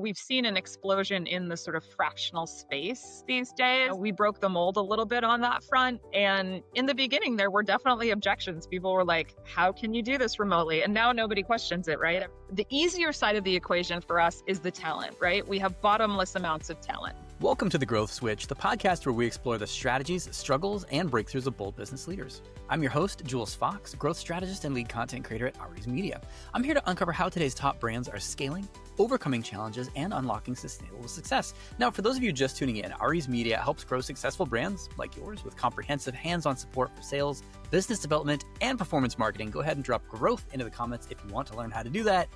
We've seen an explosion in the sort of fractional space these days. We broke the mold a little bit on that front. And in the beginning, there were definitely objections. People were like, how can you do this remotely? And now nobody questions it, right? The easier side of the equation for us is the talent, right? We have bottomless amounts of talent. Welcome to The Growth Switch, the podcast where we explore the strategies, struggles, and breakthroughs of bold business leaders. I'm your host, Jules Fox, growth strategist and lead content creator at honoree Media. I'm here to uncover how today's top brands are scaling, overcoming challenges, and unlocking sustainable success. Now, for those of you just tuning in, honoree Media helps grow successful brands like yours with comprehensive hands-on support for sales, business development, and performance marketing. Go ahead and drop growth into the comments if you want to learn how to do that.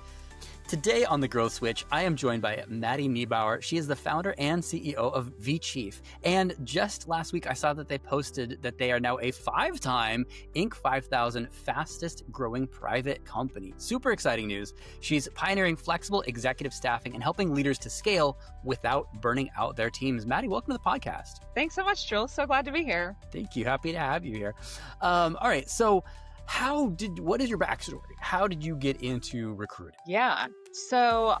Today on The Growth Switch, I am joined by Maddy Niebauer. She is the founder and CEO of VChief. And just last week, I saw that they posted that they are now a 5-time Inc. 5000 fastest growing private company. Super exciting news. She's pioneering flexible executive staffing and helping leaders to scale without burning out their teams. Maddy, welcome to the podcast. Thanks so much, Jules. So glad to be here. Thank you. Happy to have you here. All right. So what is your backstory? How did you get into recruiting? Yeah. So,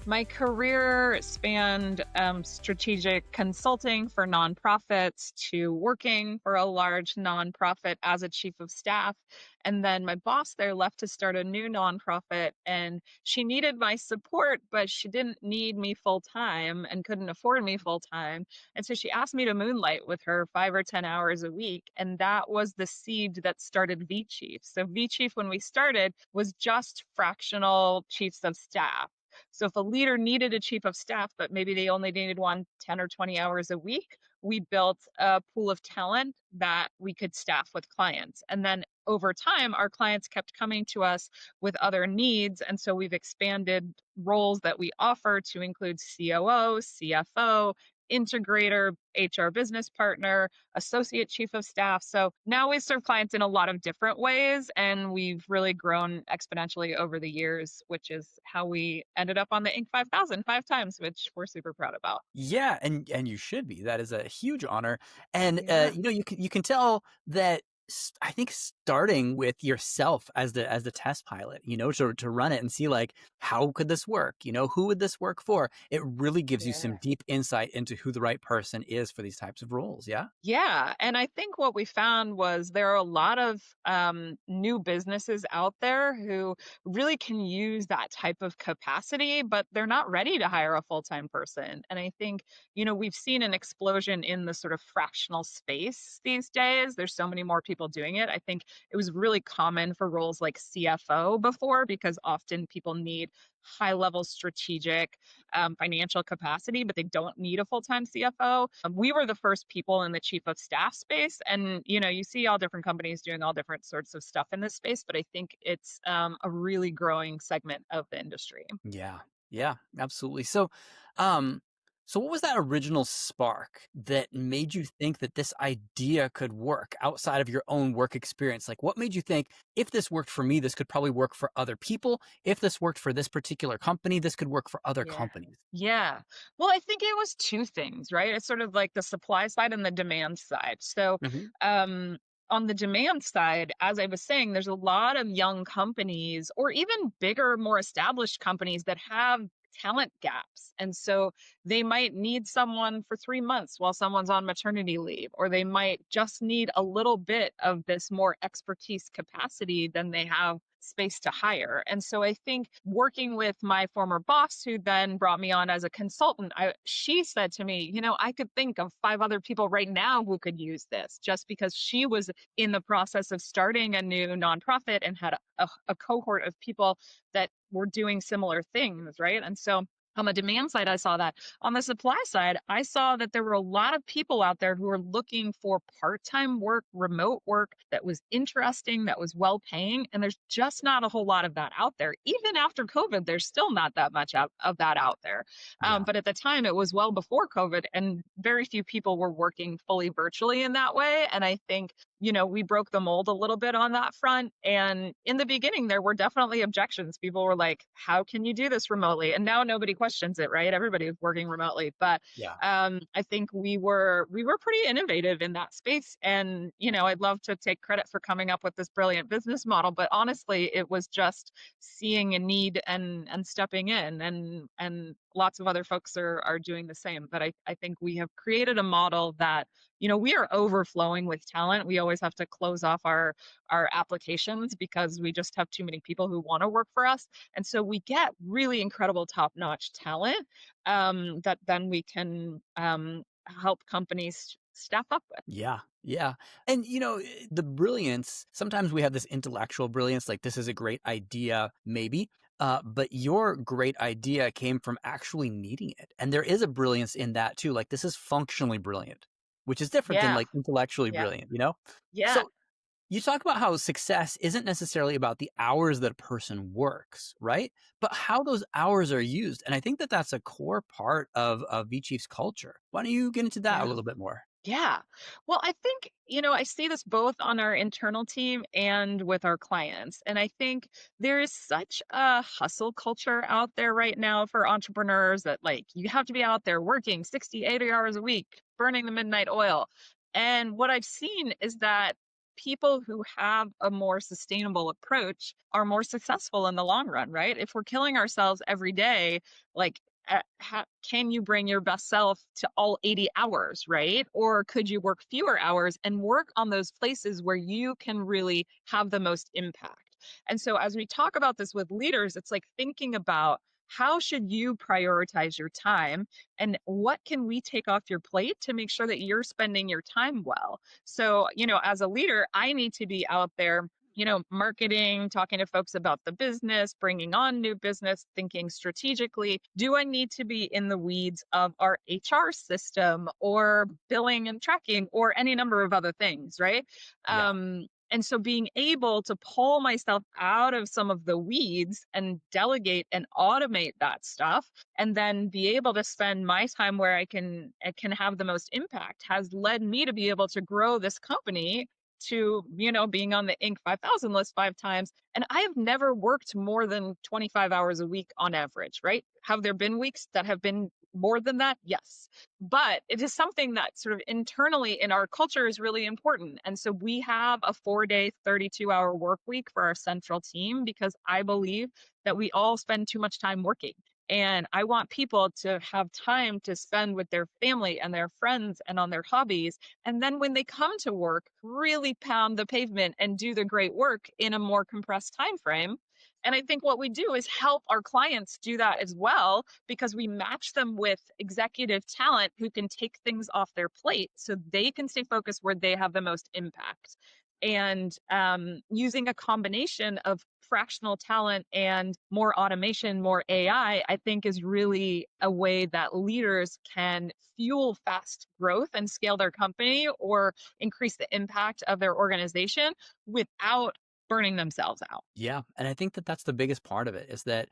my career spanned strategic consulting for nonprofits to working for a large nonprofit as a chief of staff. And then my boss there left to start a new nonprofit, and she needed my support, but she didn't need me full time and couldn't afford me full time. And so she asked me to moonlight with her 5 or 10 hours a week. And that was the seed that started VChief. So VChief, when we started, was just fractional chiefs of staff. So if a leader needed a chief of staff, but maybe they only needed one 10 or 20 hours a week, we built a pool of talent that we could staff with clients. And then over time, our clients kept coming to us with other needs. And so we've expanded roles that we offer to include COO, CFO, integrator, HR business partner, associate chief of staff. So now we serve clients in a lot of different ways, and we've really grown exponentially over the years, which is how we ended up on the Inc. 5000 5 times, which we're super proud about. Yeah, and you should be. That is a huge honor. And Yeah. you can tell that. I think starting with yourself as the test pilot, to run it and see like, how could this work? Who would this work for? It really gives you some deep insight into who the right person is for these types of roles. Yeah. Yeah. And I think what we found was there are a lot of new businesses out there who really can use that type of capacity, but they're not ready to hire a full-time person. And I think, we've seen an explosion in the sort of fractional space these days. There's so many more people doing it. I think it was really common for roles like CFO before, because often people need high-level strategic financial capacity, but they don't need a full-time CFO. We were the first people in the chief of staff space. And, you see all different companies doing all different sorts of stuff in this space, but I think it's a really growing segment of the industry. Yeah, absolutely. So what was that original spark that made you think that this idea could work outside of your own work experience? Like, what made you think, if this worked for me, this could probably work for other people? If this worked for this particular company, this could work for other companies? Yeah. Well, I think it was two things, right? It's sort of like the supply side and the demand side. So, on the demand side, as I was saying, there's a lot of young companies or even bigger, more established companies that have talent gaps. And so they might need someone for 3 months while someone's on maternity leave, or they might just need a little bit of this more expertise capacity than they have space to hire. And so I think working with my former boss, who then brought me on as a consultant, she said to me, I could think of 5 other people right now who could use this, just because she was in the process of starting a new nonprofit and had a cohort of people that were doing similar things, right? And so on the demand side, I saw that. On the supply side, I saw that there were a lot of people out there who were looking for part-time work, remote work that was interesting, that was well-paying, and there's just not a whole lot of that out there. Even after COVID, there's still not that much of that out there. But at the time, it was well before COVID, and very few people were working fully virtually in that way. And I think we broke the mold a little bit on that front. And in the beginning, there were definitely objections. People were like, how can you do this remotely? And now nobody questions it, right? Everybody was working remotely, but Yeah. I think we were pretty innovative in that space. And I'd love to take credit for coming up with this brilliant business model, but honestly, it was just seeing a need and stepping in, and lots of other folks are doing the same. But I think we have created a model that we are overflowing with talent. We always have to close off our applications because we just have too many people who want to work for us. And so we get really incredible top-notch talent that then we can help companies staff up with. Yeah. Yeah. And, the brilliance, sometimes we have this intellectual brilliance, like this is a great idea, maybe. But your great idea came from actually needing it. And there is a brilliance in that too. Like this is functionally brilliant, which is different than Yeah, like intellectually yeah, brilliant? yeah, So you talk about how success isn't necessarily about the hours that a person works, right? But how those hours are used. And I think that that's a core part of VChief's culture. Why don't you get into that a yeah. little bit more? Yeah. Well, I think, I see this both on our internal team and with our clients. And I think there is such a hustle culture out there right now for entrepreneurs that like you have to be out there working 60, 80 hours a week, burning the midnight oil. And what I've seen is that people who have a more sustainable approach are more successful in the long run, right? If we're killing ourselves every day, like can you bring your best self to all 80 hours, right? Or could you work fewer hours and work on those places where you can really have the most impact? And so as we talk about this with leaders, it's like thinking about how should you prioritize your time and what can we take off your plate to make sure that you're spending your time well? So, as a leader, I need to be out there marketing, talking to folks about the business, bringing on new business, thinking strategically. Do I need to be in the weeds of our HR system or billing and tracking or any number of other things, right? Yeah. And so being able to pull myself out of some of the weeds and delegate and automate that stuff and then be able to spend my time where I can have the most impact has led me to be able to grow this company to being on the Inc. 5000 list 5 times. And I have never worked more than 25 hours a week on average, right? Have there been weeks that have been more than that? Yes. But it is something that sort of internally in our culture is really important. And so we have a 4-day 32-hour work week for our central team because I believe that we all spend too much time working. And I want people to have time to spend with their family and their friends and on their hobbies. And then when they come to work, really pound the pavement and do the great work in a more compressed time frame. And I think what we do is help our clients do that as well, because we match them with executive talent who can take things off their plate so they can stay focused where they have the most impact. And using a combination of fractional talent and more automation, more I think is really a way that leaders can fuel fast growth and scale their company or increase the impact of their organization without burning themselves out. Yeah. And I think that that's the biggest part of it is that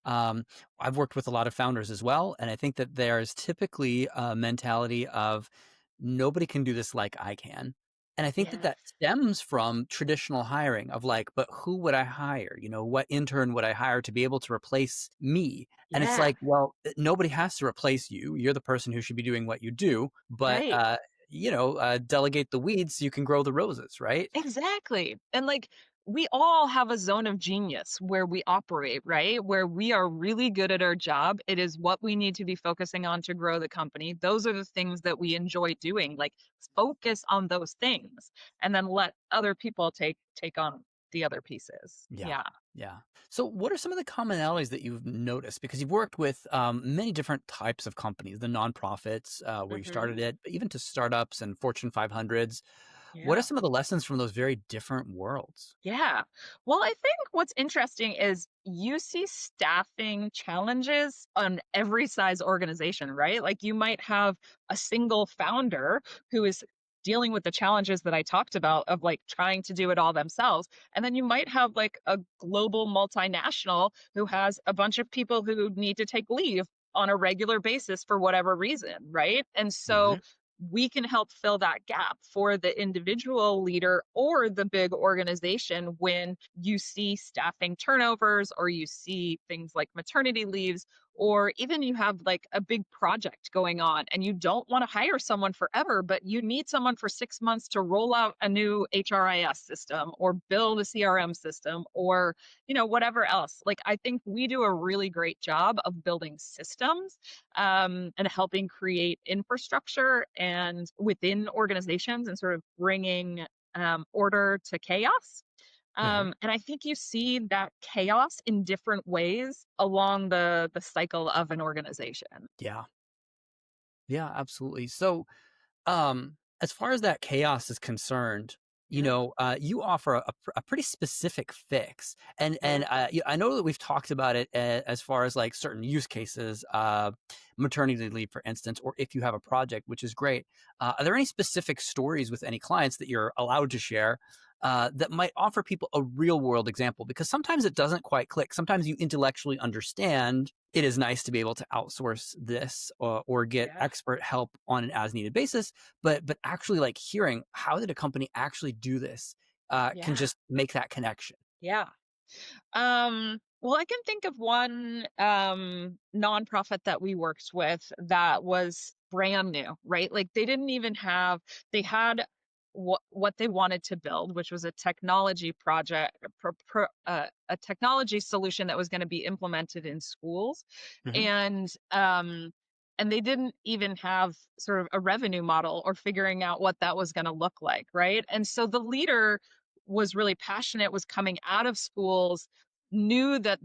um, I've worked with a lot of founders as well. And I think that there's typically a mentality of nobody can do this like I can. And I think that Yes. that stems from traditional hiring of like, but who would I hire? What intern would I hire to be able to replace me? And it's Yeah. like, well, nobody has to replace you. You're the person who should be doing what you do. But, Right. delegate the weeds so you can grow the roses, right? Exactly. And like we all have a zone of genius where we operate, right? Where we are really good at our job. It is what we need to be focusing on to grow the company. Those are the things that we enjoy doing. Like focus on those things and then let other people take on the other pieces. Yeah. Yeah. Yeah. So, what are some of the commonalities that you've noticed? Because you've worked with many different types of companies, the nonprofits where you Hmm. started it, but even to startups and Fortune 500s. What are Yeah. some of the lessons from those very different worlds? Yeah. Well, I think what's interesting is you see staffing challenges on every size organization, right? Like you might have a single founder who is dealing with the challenges that I talked about of like trying to do it all themselves. And then you might have like a global multinational who has a bunch of people who need to take leave on a regular basis for whatever reason, right? And so Hmm. we can help fill that gap for the individual leader or the big organization when you see staffing turnovers or you see things like maternity leaves or even you have like a big project going on and you don't want to hire someone forever, but you need someone for 6 months to roll out a new HRIS system or build a CRM system or, whatever else. Like, I think we do a really great job of building systems and helping create infrastructure and within organizations and sort of bringing order to chaos. Mhm. And I think you see that chaos in different ways along the cycle of an organization. Yeah. Yeah, absolutely. So, as far as that chaos is concerned, Yeah, you offer a pretty specific fix, and yeah, I know that we've talked about it as far as like certain use cases, maternity leave, for instance, or if you have a project, which is great. Are there any specific stories with any clients that you're allowed to share? That might offer people a real world example, because sometimes it doesn't quite click. Sometimes you intellectually understand it is nice to be able to outsource this, or get yeah, expert help on an as needed basis, but actually like hearing how did a company actually do this can yeah, just make that connection. yeah. Well, I can think of one nonprofit that we worked with that was brand new, right? Like they didn't even have, they had what they wanted to build, which was a technology project, a technology solution that was going to be implemented in schools, Hmm. and they didn't even have sort of a revenue model or figuring out what that was going to look like, right? And so the leader was really passionate, was coming out of schools, knew that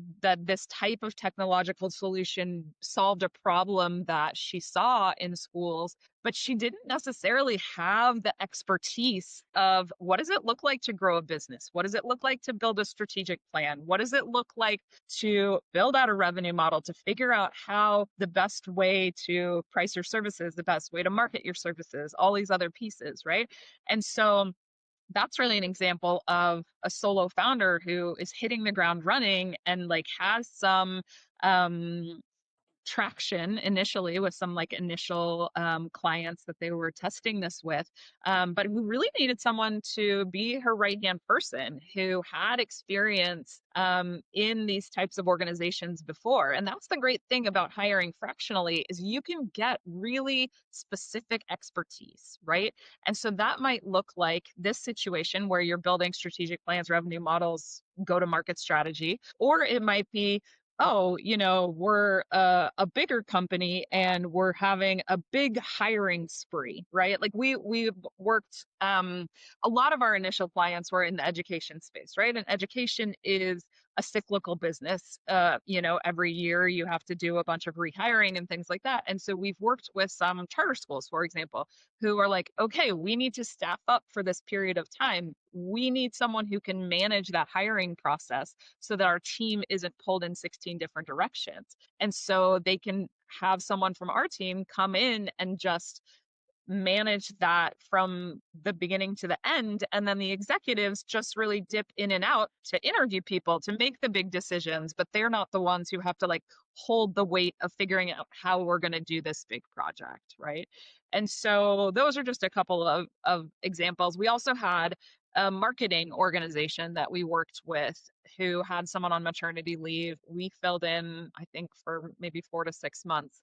this type of technological solution solved a problem that she saw in schools, but she didn't necessarily have the expertise of what does it look like to grow a business? What does it look like to build a strategic plan? What does it look like to build out a revenue model, to figure out how the best way to price your services, the best way to market your services, all these other pieces, right? And so that's really an example of a solo founder who is hitting the ground running and like has some um traction initially with some like initial clients that they were testing this with. But we really needed someone to be her right hand person who had experience in these types of organizations before. And that's the great thing about hiring fractionally is you can get really specific expertise, right? And so that might look like this situation where you're building strategic plans, revenue models, go to market strategy, or it might be oh, we're a bigger company and we're having a big hiring spree, right? Like we've worked a lot of our initial clients were in the education space, right? And education is a cyclical business. Every year you have to do a bunch of rehiring and things like that. And so we've worked with some charter schools, for example, who are like, okay, we need to staff up for this period of time. We need someone who can manage that hiring process so that our team isn't pulled in 16 different directions. And so they can have someone from our team come in and just manage that from the beginning to the end. And then the executives just really dip in and out to interview people to make the big decisions, but they're not the ones who have to like hold the weight of figuring out how we're going to do this big project. Right. And so those are just a couple of examples. We also had a marketing organization that we worked with who had someone on maternity leave. We filled in, I think, for maybe 4 to 6 months.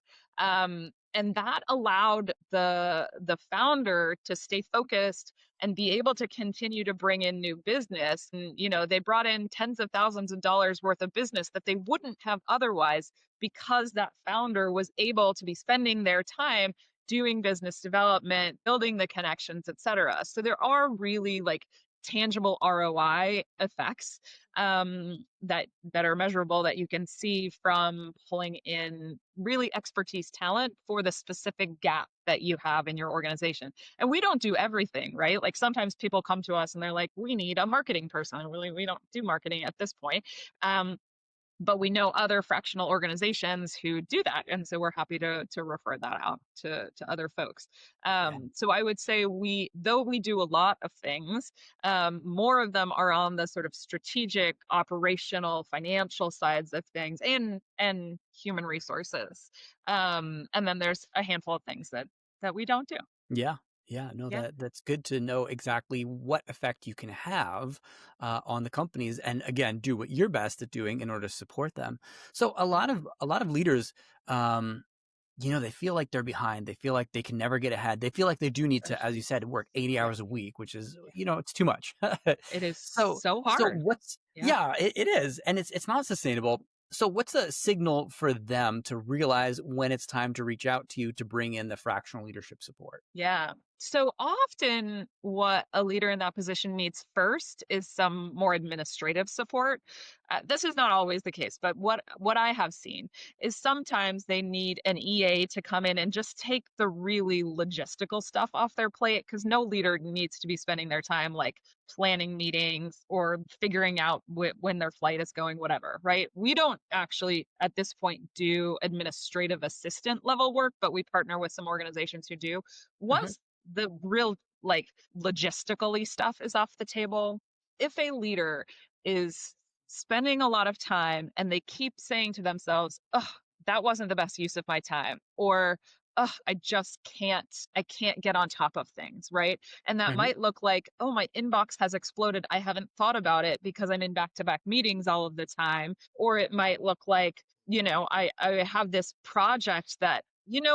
And that allowed the founder to stay focused and be able to continue to bring in new business. And they brought in tens of thousands of dollars worth of business that they wouldn't have otherwise because that founder was able to be spending their time doing business development, building the connections, et cetera. So there are really like tangible ROI effects that are measurable that you can see from pulling in really expertise talent for the specific gap that you have in your organization. And we don't do everything, right? Like sometimes people come to us and they're like, we need a marketing person. Really, we don't do marketing at this point. But we know other fractional organizations who do that, and so we're happy to refer that out to other folks. Yeah. So I would say though we do a lot of things, more of them are on the sort of strategic, operational, financial sides of things, and human resources. And then there's a handful of things that we don't do. Yeah. Yeah, no, Yeah. that's good to know exactly what effect you can have on the companies, and again, do what you're best at doing in order to support them. So a lot of leaders, um, they feel like they're behind. They feel like they can never get ahead. They feel like they do need Ugh, to, as you said, work 80 yeah. hours a week, which is, Yeah. it's too much. It is so, so so hard. what's, Yeah. yeah, it is. And it's not sustainable. So what's a signal for them to realize when it's time to reach out to you to bring in the fractional leadership support? Yeah. So often, what a leader in that position needs first is some more administrative support. This is not always the case, but what I have seen is sometimes they need an EA to come in and just take the really logistical stuff off their plate because no leader needs to be spending their time like planning meetings or figuring out when their flight is going, whatever, right? We don't actually at this point do administrative assistant level work, but we partner with some organizations who do. Hmm. Once the real like logistically stuff is off the table, if a leader is spending a lot of time and they keep saying to themselves, "Oh, that wasn't the best use of my time," or "Oh, I can't get on top of things," right? And that Hmm. might look like, "Oh, my inbox has exploded. I haven't thought about it because I'm in back-to-back meetings all of the time." Or it might look like, I have this project that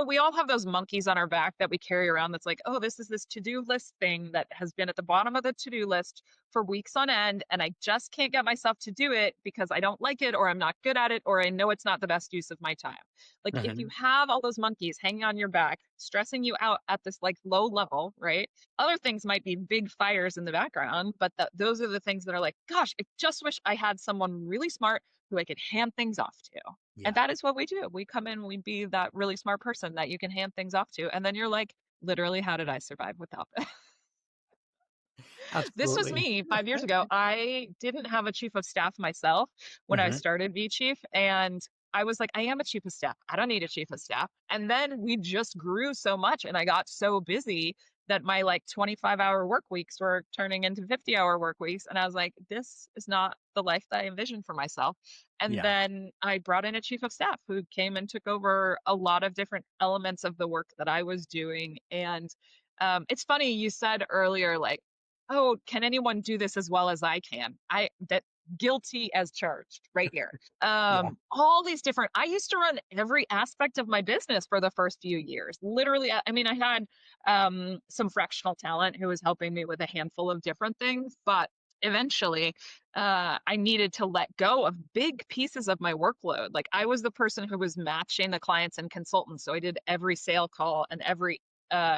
we all have those monkeys on our back that we carry around that's like, oh, this is this to-do list thing that has been at the bottom of the to-do list for weeks on end, and I just can't get myself to do it because I don't like it, or I'm not good at it, or I know it's not the best use of my time. Like, if you Hmm. have all those monkeys hanging on your back, stressing you out at this like low level, right? Other things might be big fires in the background, but those are the things that are like, gosh, I just wish I had someone really smart who I could hand things off to. And Yeah, that is what we do. We come in, we be that really smart person that you can hand things off to. And then you're like, literally, how did I survive without this? This was absolutely. me 5 years ago. I didn't have a chief of staff myself when I Hmm. started VChief. And I was like, I am a chief of staff. I don't need a chief of staff. And then we just grew so much and I got so busy that my like 25-hour work weeks were turning into 50-hour work weeks. And I was like, this is not the life that I envisioned for myself. And Yeah. then I brought in a chief of staff who came and took over a lot of different elements of the work that I was doing. And it's funny, you said earlier, like, oh, can anyone do this as well as I can? That guilty as charged right here. Yeah. All these different, I used to run every aspect of my business for the first few years. Literally, I mean, I had some fractional talent who was helping me with a handful of different things, but eventually I needed to let go of big pieces of my workload. Like I was the person who was matching the clients and consultants. So I did every sale call and every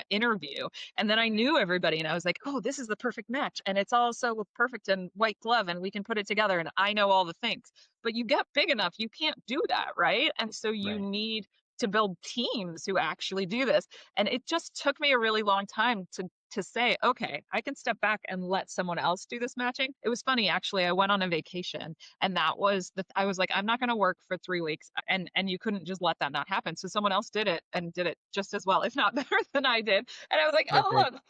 interview. And then I knew everybody and I was like, oh, this is the perfect match. And it's also perfect and white glove and we can put it together. And I know all the things. But you get big enough, you can't do that. Right. And so you Right. need to build teams who actually do this. And it just took me a really long time to say, okay, I can step back and let someone else do this matching. It was funny, actually. I went on a vacation and that was I was like, I'm not going to work for 3 weeks. And you couldn't just let that not happen. So someone else did it and did it just as well, if not better than I did. And I was like, oh, Perfect. look,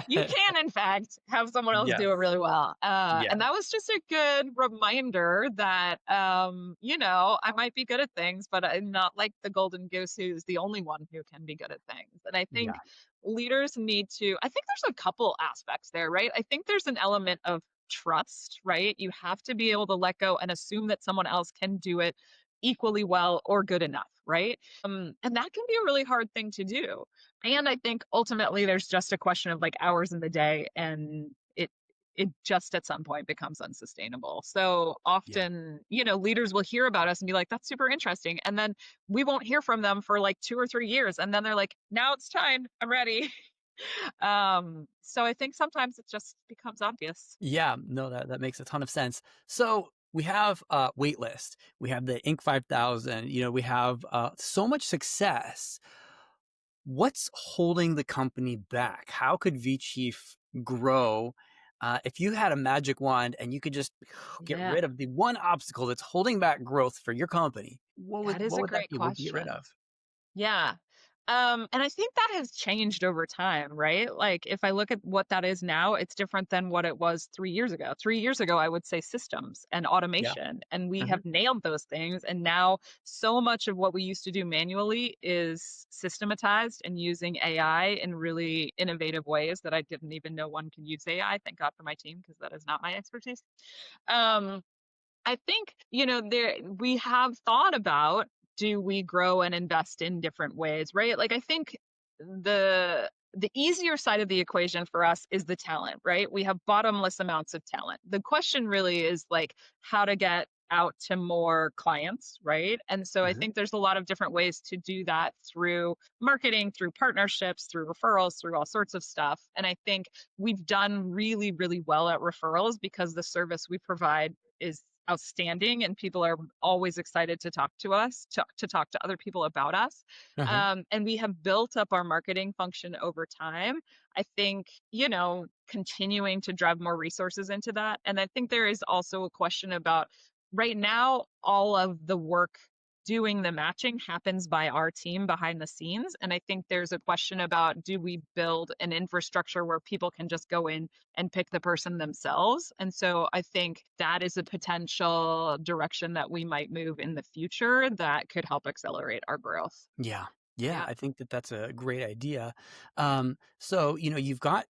you can, in fact, have someone else do it Yes. really well. And Yes. that was just a good reminder that, I might be good at things, but I'm not like the golden goose who's the only one who can be good at things. And I think Yeah. leaders need to, I think there's a couple aspects there, right? I think there's an element of trust, right? You have to be able to let go and assume that someone else can do it equally well or good enough, right? And that can be a really hard thing to do. And I think ultimately there's just a question of like hours in the day and it just at some point becomes unsustainable. So Yeah. often, leaders will hear about us and be like, that's super interesting. And then we won't hear from them for like 2 or 3 years. And then they're like, now it's time. I'm ready. So I think sometimes it just becomes obvious. Yeah. No, that makes a ton of sense. So we have waitlist. We have the Inc. 5000. We have so much success. What's holding the company back? How could VChief grow? If you had a magic wand and you could just get Yeah, rid of the one obstacle that's holding back growth for your company, what that would is what a would that great be? What would you get rid question. of? Yeah. And I think that has changed over time, right? Like if I look at what that is now, it's different than what it was 3 years ago. 3 years ago, I would say systems and Yeah. automation, and we Hmm. have nailed those things. And now so much of what we used to do manually is systematized and using AI in really innovative ways that I didn't even know one could use AI. Thank God for my team, because that is not my expertise. Um, I think, there we have thought about, do we grow and invest in different ways, right? Like I think the easier side of the equation for us is the talent, right? We have bottomless amounts of talent. The question really is like how to get out to more clients, right? And so I Hmm. think there's a lot of different ways to do that through marketing, through partnerships, through referrals, through all sorts of stuff. And I think we've done really, really well at referrals because the service we provide is outstanding and people are always excited to talk to us, to talk to other people about us. Uh-huh. And we have built up our marketing function over time. I think, continuing to drive more resources into that. And I think there is also a question about right now, all of the work doing the matching happens by our team behind the scenes. And I think there's a question about, do we build an infrastructure where people can just go in and pick the person themselves? And so I think that is a potential direction that we might move in the future that could help accelerate our growth. Yeah. Yeah, Yeah. I think that that's a great idea. So you've got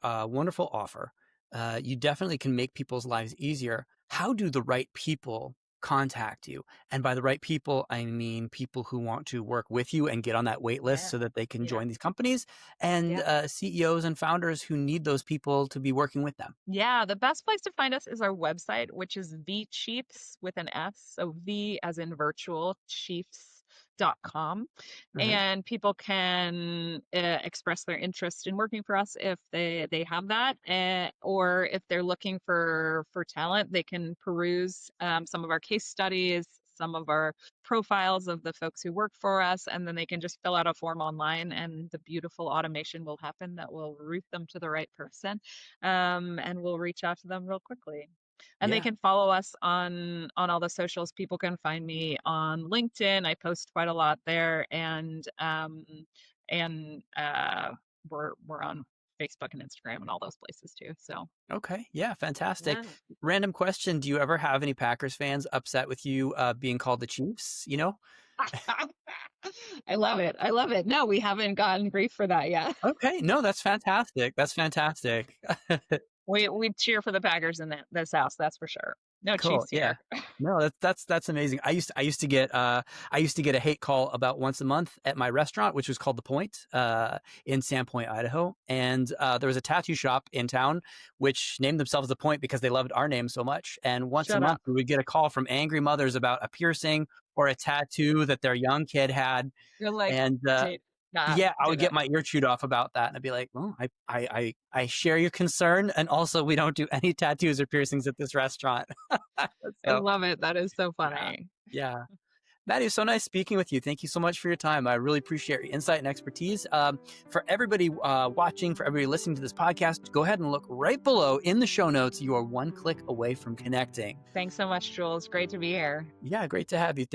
a wonderful offer. You definitely can make people's lives easier. How do the right people contact you? And by the right people, I mean people who want to work with you and get on that wait list Yeah. so that they can Yeah. join these companies, and Yeah. CEOs and founders who need those people to be working with them. Yeah, the best place to find us is our website, which is VChiefs with an S. So V as in virtual, chiefs.com. Uh-huh. And people can express their interest in working for us if they have that, or if they're looking for talent, they can peruse some of our case studies, some of our profiles of the folks who work for us, and then they can just fill out a form online, and the beautiful automation will happen that will route them to the right person, and we'll reach out to them real quickly. And they Yeah. can follow us on all the socials. People can find me on LinkedIn. I post quite a lot there, and we're on Facebook and Instagram and all those places too. So Okay. Yeah. Fantastic. yeah. Random question. Do you ever have any Packers fans upset with you being called the Chiefs? I love it. I love it. No, we haven't gotten grief for that yet. Okay. No, that's fantastic. That's fantastic. We cheer for the Packers in this house, that's for sure. No Cool. Chiefs Yeah. here. No, that's amazing. I used to get a hate call about once a month at my restaurant, which was called The Point, in Sandpoint, Idaho. And there was a tattoo shop in town which named themselves The Point because they loved our name so much. And once a Shut month up. we would get a call from angry mothers about a piercing or a tattoo that their young kid had. You're like, And did not yeah, I do would get that. my ear chewed off about that, and I'd be like, "Well, I share your concern, and also we don't do any tattoos or piercings at this restaurant." I So love it. That is so yeah, funny. yeah. Maddie, it was so nice speaking with you. Thank you so much for your time. I really appreciate your insight and expertise. For everybody watching, for everybody listening to this podcast, go ahead and look right below in the show notes. You are one click away from connecting. Thanks so much, Jules. Great to be here. Yeah, great to have you. Thank